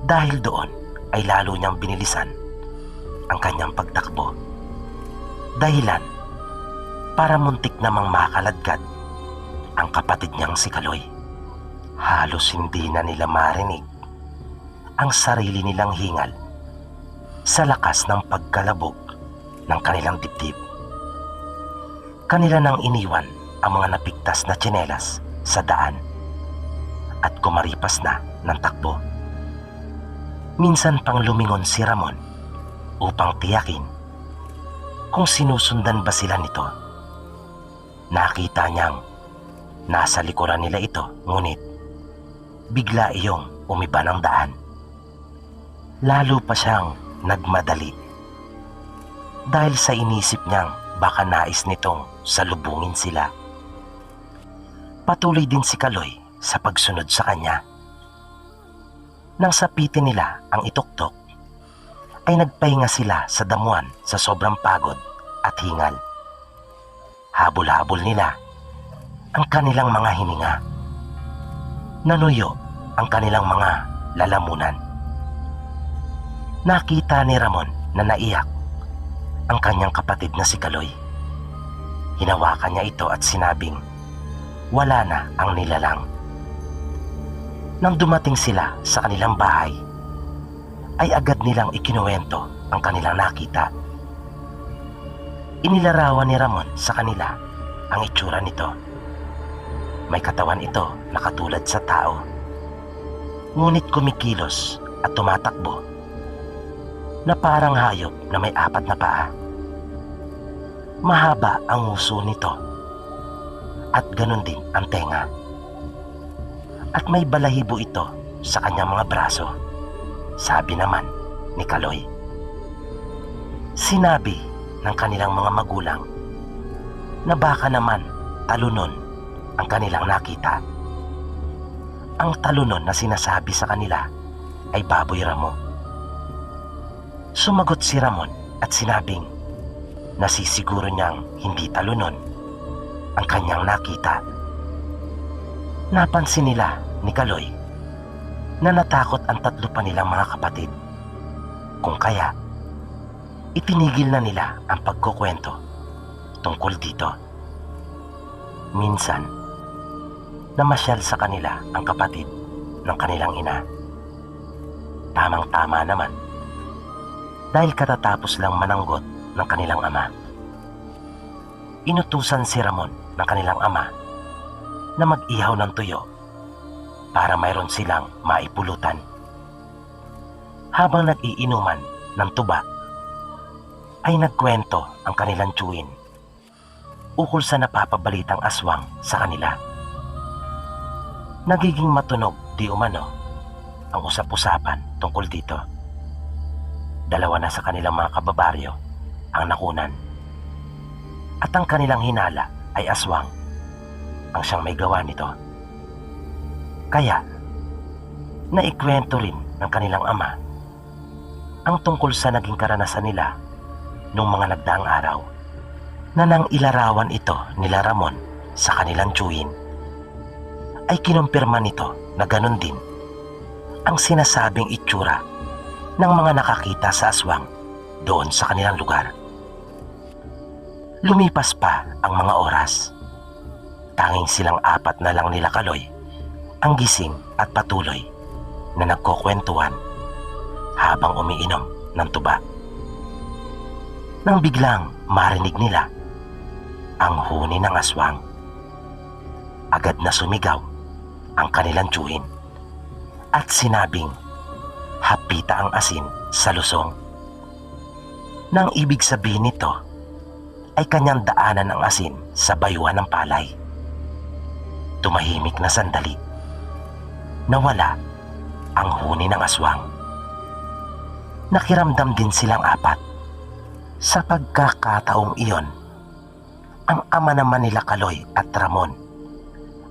Dahil doon ay lalo niyang binilisan ang kanyang pagtakbo. Dahilan para muntik namang makaladkad ang kapatid niyang si Kaloy. Halos hindi na nila marinig ang sarili nilang hingal sa lakas ng pagkalabog ng kanilang dibdib. Kanila nang iniwan ang mga napigtas na tsinelas sa daan at kumaripas na ng takbo. Minsan pang lumingon si Ramon upang tiyakin kung sinusundan ba sila nito. Nakita niyang nasa likuran nila ito, ngunit bigla iyong umiba ng daan. Lalo pa siyang nagmadali dahil sa inisip niyang baka nais nitong salubungin sila. Patuloy din si Kaloy sa pagsunod sa kanya. Nang sapitin nila ang ituktok, ay nagpahinga sila sa damuhan sa sobrang pagod at hingal. Habol-habol nila ang kanilang mga hininga. Nanuyo ang kanilang mga lalamunan. Nakita ni Ramon na naiyak ang kanyang kapatid na si Kaloy. Hinawakan niya ito at sinabing wala na ang nilalang. Nang dumating sila sa kanilang bahay, ay agad nilang ikinuwento ang kanilang nakita. Inilarawan ni Ramon sa kanila ang itsura nito. May katawan ito na katulad sa tao, ngunit kumikilos at tumatakbo na parang hayop na may 4 na paa. Mahaba ang uso nito at ganun din ang tenga. At may balahibo ito sa kanyang mga braso, sabi naman ni Kaloy. Sinabi ng kanilang mga magulang na baka naman talunon ang kanilang nakita. Ang talunon na sinasabi sa kanila ay baboy ramo. Sumagot si Ramon at sinabing nasisiguro niyang hindi talunon ang kanyang nakita. Napansin nila ni Kaloy na natakot ang tatlo pa nilang mga kapatid. Kung kaya, itinigil na nila ang pagkukwento tungkol dito. Minsan, namasyal sa kanila ang kapatid ng kanilang ina. Tamang-tama naman dahil katatapos lang mananggot ng kanilang ama. Inutusan si Ramon ng kanilang ama na mag-ihaw ng tuyo para mayroon silang maipulutan. Habang nag-iinuman ng tuba, ay nagkwento ang kanilang tiyuhin ukol sa napapabalitang aswang sa kanila. Nagiging matunog di umano ang usap-usapan tungkol dito. Dalawa na sa kanilang mga kababaryo ang nakunan. At ang kanilang hinala ay aswang ang siyang may gawa nito. Kaya, naikwento rin ng kanilang ama ang tungkol sa naging karanasan nila noong mga nagdaang araw na nang ilarawan ito nila Ramon sa kanilang tiyuhin, ay kinumpirma nito na ganun din ang sinasabing itsura ng mga nakakita sa aswang doon sa kanilang lugar. Lumipas pa ang mga oras. Tanging silang apat na lang nila Kaloy ang gising at patuloy na nagkukwentuhan habang umiinom ng tuba. Nang biglang marinig nila ang huni ng aswang, agad na sumigaw ang kanilang tiyuhin at sinabing hapita ang asin sa lusong. Nang ibig sabihin nito ay kanyang daanan ang asin sa bayuhan ng palay. Tumahimik na sandali. Nawala ang huni ng aswang. Nakiramdam din silang apat. Sa pagkakataong iyon, ang ama naman nila Kaloy at Ramon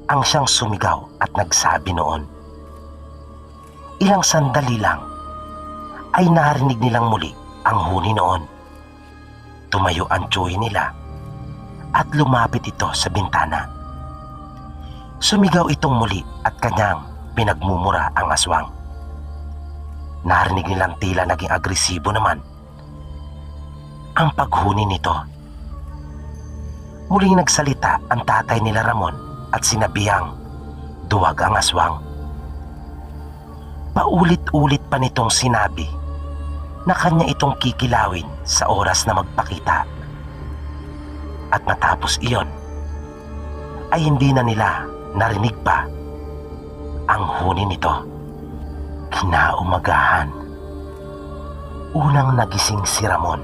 ang siyang sumigaw at nagsabi noon. Ilang sandali lang ay narinig nilang muli ang huni noon. Tumayo ang tiyuhin nila at lumapit ito sa bintana. Sumigaw itong muli at kanyang pinagmumura ang aswang. Narinig nilang tila naging agresibo naman ang paghuni nito. Muling nagsalita ang tatay nila Ramon at sinabihang duwag ang aswang. Paulit-ulit pa nitong sinabi na kanya itong kikilawin sa oras na magpakita. At matapos iyon, ay hindi na nila narinig pa ang huni nito. Kinaumagahan, unang nagising si Ramon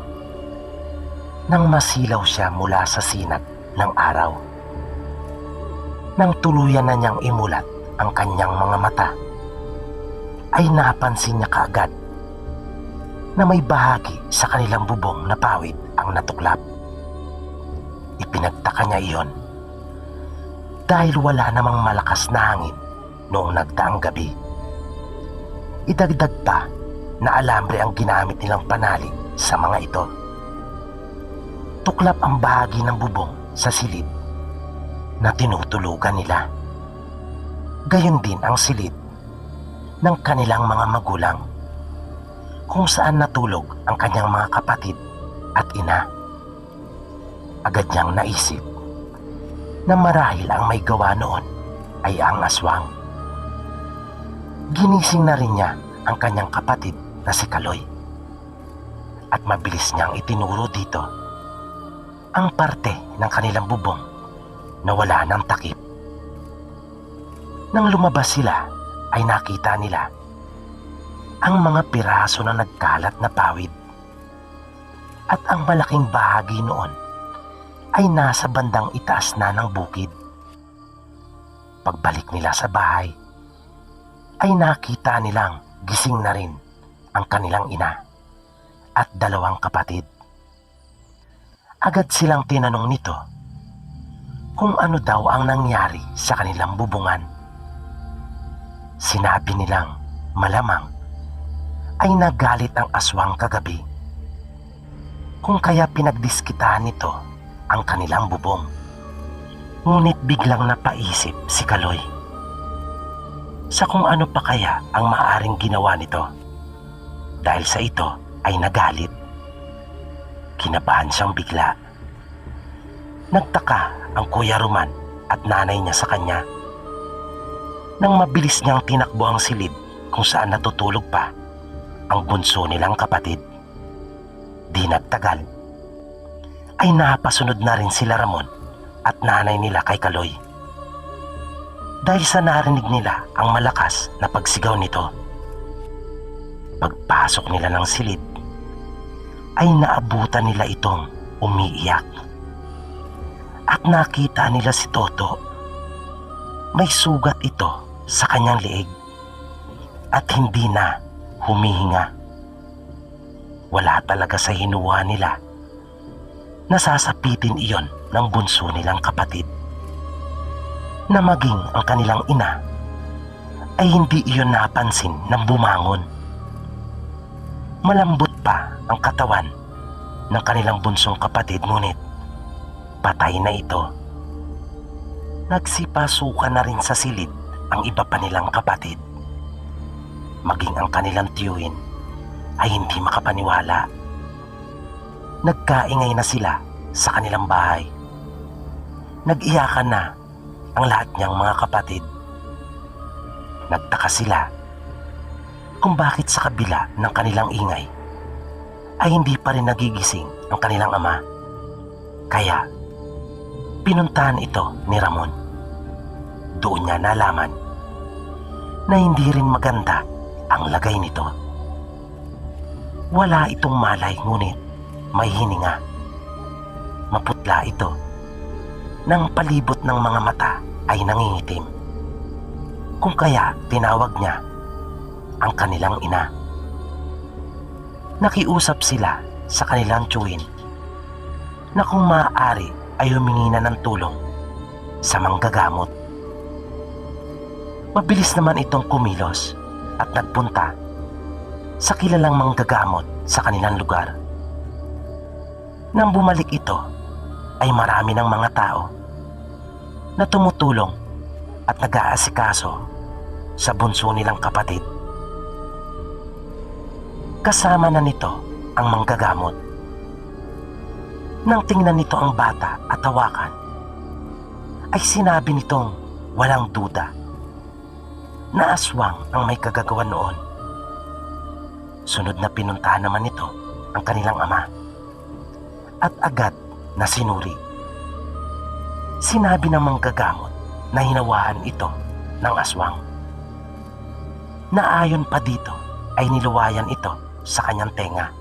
nang masilaw siya mula sa sinag ng araw. Nang tuluyan na niyang imulat ang kanyang mga mata, ay napansin niya kaagad na may bahagi sa kanilang bubong na pawid ang natuklap. Ipinagtaka niya iyon dahil wala namang malakas na hangin noong nagdaang gabi. Idagdag pa na alambre ang ginamit nilang panali sa mga ito. Tuklap ang bahagi ng bubong sa silid na tinutulugan nila. Gayon din ang silid ng kanilang mga magulang kung saan natulog ang kanyang mga kapatid at ina. Agad niyang naisip na marahil ang may gawa noon ay ang aswang. Ginising na rin niya ang kanyang kapatid na si Kaloy at mabilis niyang itinuro dito ang parte ng kanilang bubong na wala ng takip. Nang lumabas sila ay nakita nila ang mga piraso na nagkalat na pawid at ang malaking bahagi noon ay nasa bandang itaas na ng bukid. Pagbalik nila sa bahay ay nakita nilang gising na rin ang kanilang ina at dalawang kapatid. Agad silang tinanong nito kung ano daw ang nangyari sa kanilang bubungan. Sinabi nilang malamang ay nagalit ang aswang kagabi kung kaya pinagdiskitahan nito ang kanilang bubong. Ngunit biglang napaisip si Kaloy sa kung ano pa kaya ang maaaring ginawa nito. Dahil sa ito ay nagalit. Kinabahan siyang bigla. Nagtaka ang Kuya Roman at nanay niya sa kanya. Nang mabilis niyang tinakbo ang silid kung saan natutulog pa ang bunso nilang kapatid. Di nagtagal ay napasunod na rin sila Ramon at nanay nila kay Kaloy. Dahil sa narinig nila ang malakas na pagsigaw nito. Pagpasok nila ng silid ay naabutan nila itong umiiyak. At nakita nila si Toto. May sugat ito sa kanyang leeg at hindi na humihinga. Wala talaga sa hinuha nila. Nasasapitin iyon ng bunso nilang kapatid. Na maging ang kanilang ina ay hindi iyon napansin ng bumangon. Malambot pa ang katawan ng kanilang bunsong kapatid ngunit patay na ito. Nagsipasukan na rin sa silid ang iba pa nilang kapatid. Maging ang kanilang tiyuhin ay hindi makapaniwala. Nagkaingay na sila sa kanilang bahay. Nag-iyakan na ang lahat niyang mga kapatid. Nagtaka sila kung bakit sa kabila ng kanilang ingay ay hindi pa rin nagigising ang kanilang ama. Kaya pinuntahan ito ni Ramon. Doon niya nalaman na hindi rin maganda ang lagay nito. Wala itong malay ngunit may hininga. Maputla ito. Nang palibot ng mga mata ay nangingitim. Kung kaya tinawag niya ang kanilang ina. Nakiusap sila sa kanilang tiyuhin na kung maaari ay humingi na ng tulong sa manggagamot. Mabilis naman itong kumilos at nagpunta sa kilalang manggagamot sa kanilang lugar. Nang bumalik ito ay marami ng mga tao na tumutulong at nag-aasikaso sa bunso nilang kapatid. Kasama na nito ang manggagamot. Nang tingnan nito ang bata at hawakan, ay sinabi nitong walang duda na aswang ang may kagagawan noon. Sunod na pinuntahan naman nito ang kanilang ama at agad na sinuri. Sinabi ng manggagamot na hinawaan ito ng aswang. Na ayon pa dito ay niluwayan ito sa kanyang tenga.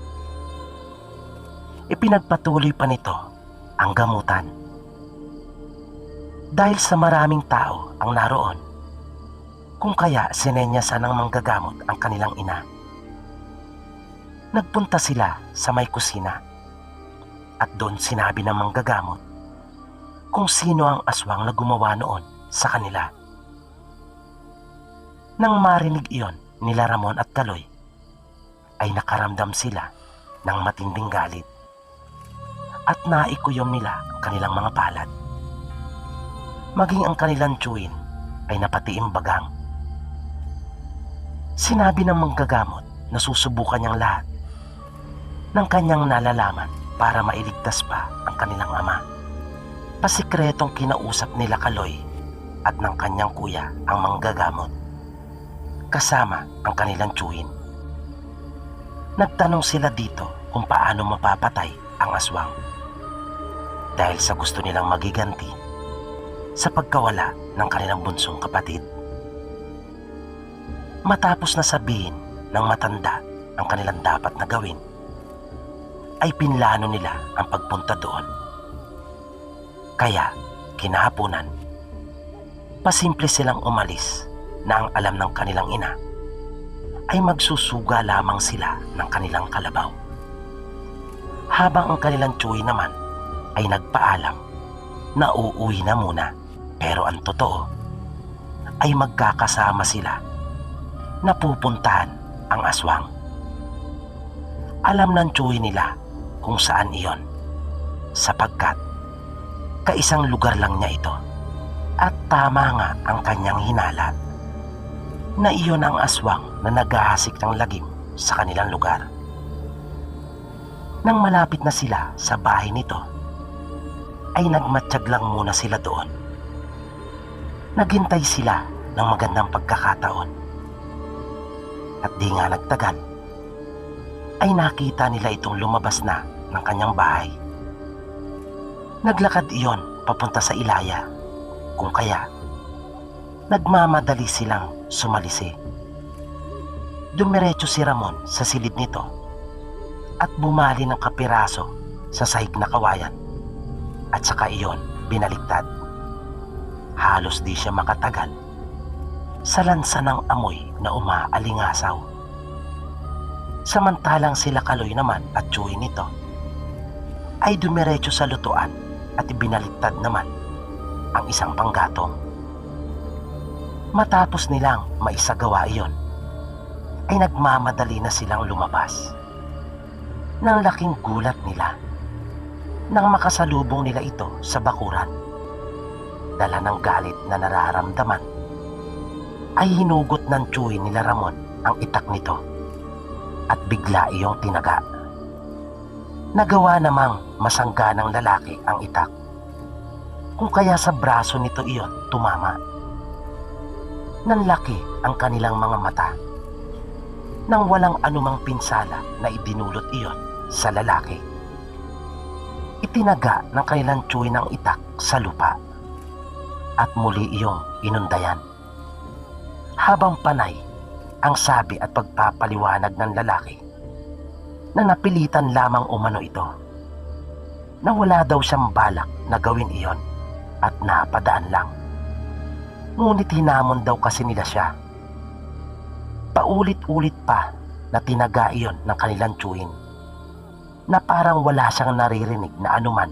Ipinagpatuloy pa nito ang gamutan. Dahil sa maraming tao ang naroon, kung kaya sinenyasan ng manggagamot ang kanilang ina. Nagpunta sila sa may kusina at doon sinabi ng manggagamot kung sino ang aswang na gumawa noon sa kanila. Nang marinig iyon nila Ramon at Kaloy, ay nakaramdam sila ng matinding galit at naikuyom nila ang kanilang mga palad. Maging ang kanilang tiyuhin ay napatiimbagang. Sinabi ng manggagamot na susubukan niyang lahat ng kanyang nalalaman para mailigtas pa ang kanilang ama. Pasikretong kinausap nila Kaloy at ng kanyang kuya ang manggagamot kasama ang kanilang tiyuhin. Nagtanong sila dito kung paano mapapatay ang aswang dahil sa gusto nilang magiganti sa pagkawala ng kanilang bunsong kapatid. Matapos na sabihin ng matanda ang kanilang dapat na gawin, ay pinlano nila ang pagpunta doon. Kaya kinahaponan, pasimple silang umalis na ang alam ng kanilang ina ay magsusuga lamang sila ng kanilang kalabaw. Habang ang kanilang tiyuhin naman ay nagpaalam na uuwi na muna, pero ang totoo ay magkakasama sila na pupuntahan ang aswang. Alam ng tiyuhin nila kung saan iyon, sapagkat kaisang lugar lang niya ito at tama nga ang kanyang hinala na iyon ang aswang na naghahasik ng lagim sa kanilang lugar. Nang malapit na sila sa bahay nito, ay nagmatsyag lang muna sila doon. Naghintay sila ng magandang pagkakataon. At di nga nagtagal, ay nakita nila itong lumabas na ng kanyang bahay. Naglakad iyon papunta sa Ilaya, kung kaya nagmamadali silang sumalisi. Dumiretso si Ramon sa silid nito at bumali ng kapiraso sa sahig na kawayan at saka iyon binaliktad. Halos di siya makatagal sa lansa ng amoy na umaalingasaw. Samantalang sila Kaloy naman at Chuy nito ay dumiretso sa lutuan at ibinaliktad naman ang isang panggatong. Matapos nilang maisagawa iyon, ay nagmamadali na silang lumabas. Nang laking gulat nila nang makasalubong nila ito sa bakuran. Dala ng galit na nararamdaman, ay hinugot ng Chuy nila Ramon ang itak nito at bigla iyong tinaga. Nagawa namang masangga ng lalaki ang itak, kung kaya sa braso nito iyon tumama. Nanlaki ang kanilang mga mata nang walang anumang pinsala na idinulot iyon sa lalaki. Itinaga ng kanilang Chuy ng itak sa lupa at muli iyong inundayan. Habang panay ang sabi at pagpapaliwanag ng lalaki na napilitan lamang umano ito, na wala daw siyang balak na gawin iyon at napadaan lang. Ngunit hinamon daw kasi nila siya. Paulit-ulit pa na tinaga iyon ng kanilang Chuyin, na parang wala siyang naririnig na anuman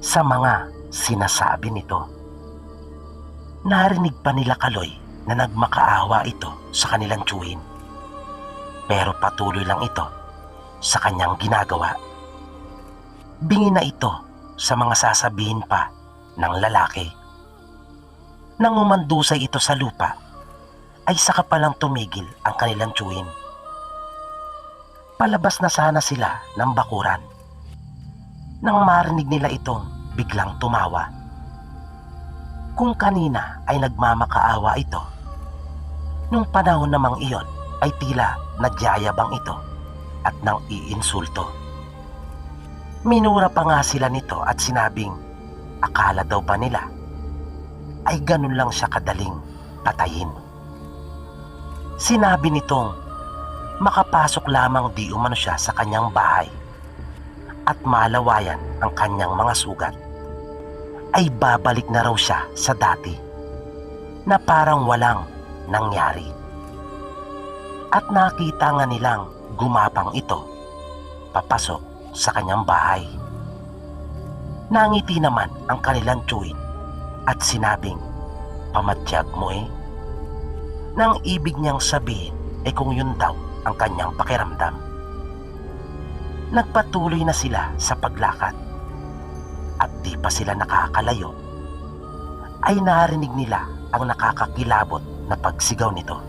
sa mga sinasabi nito. Narinig pa nila Kaloy na nagmakaawa ito sa kanilang Chuyin, pero patuloy lang ito sa kanyang ginagawa. Bingi na ito sa mga sasabihin pa ng lalaki. Nang umandusay ito sa lupa, ay saka palang tumigil ang kanilang Chuyin. Palabas na sana sila ng bakuran nang marinig nila itong biglang tumawa. Kung kanina ay nagmamakaawa ito, nung panahon namang iyon ay tila nagyayabang ito at nang iinsulto. Minura pa nga sila nito at sinabing akala daw ba nila ay ganun lang siya kadaling patayin. Sinabi nitong makapasok lamang di umano siya sa kanyang bahay at malawayan ang kanyang mga sugat, ay babalik na raw siya sa dati na parang walang nangyari. At nakita nga nilang gumapang ito papasok sa kanyang bahay. Nangiti naman ang kanilang Chuy at sinabing, "Pamatiyag mo eh." Nang ibig niyang sabihin ay kung yun daw ang kanyang pakiramdam. Nagpatuloy na sila sa paglakad at di pa sila nakakalayo ay narinig nila ang nakakakilabot na pagsigaw nito.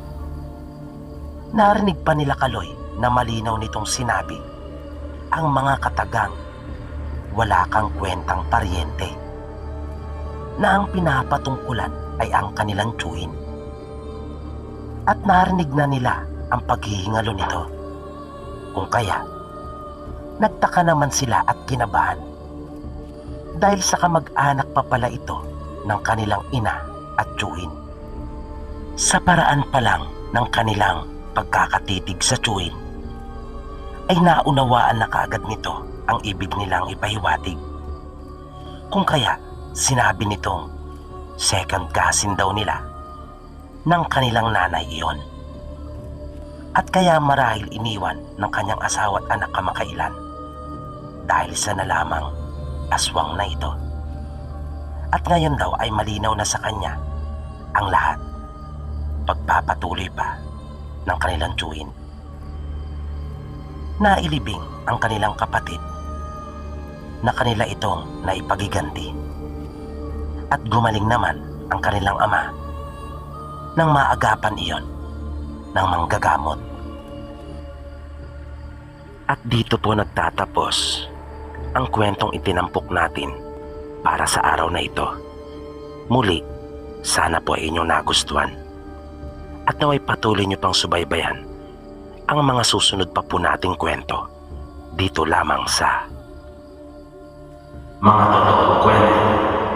Narinig pa nila Kaloy na malinaw nitong sinabi ang mga katagang wala kang kwentang paryente, na ang pinapatungkulan ay ang kanilang Chuyin. At narinig na nila ang paghihingalo nito, kung kaya nagtaka naman sila at kinabahan dahil sa kamag-anak pa pala ito ng kanilang ina at Chuyin. Sa paraan pa lang ng kanilang pagkakatitig sa Chuyin ay naunawaan na kaagad nito ang ibig nilang ipahiwatig, kung kaya sinabi nitong second cousin daw nila ng kanilang nanay iyon, at kaya marahil iniwan ng kanyang asawa at anak kamakailan dahil sa na lamang aswang na ito. At ngayon daw ay malinaw na sa kanya ang lahat. Pagpapatuloy pa ng kanilang Chuyin. Nailibing ang kanilang kapatid na kanila itong naipagiganti. At gumaling naman ang kanilang ama nang maagapan iyon ng manggagamot. At dito po nagtatapos ang kwentong itinampok natin para sa araw na ito. Muli, sana po ay inyong nagustuhan at naway patuloy nyo pang subaybayan ang mga susunod pa po nating kwento dito lamang sa Mga Totoong Kwento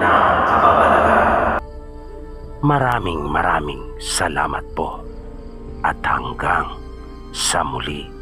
ng Kababalagan. Maraming salamat po at hanggang sa muli.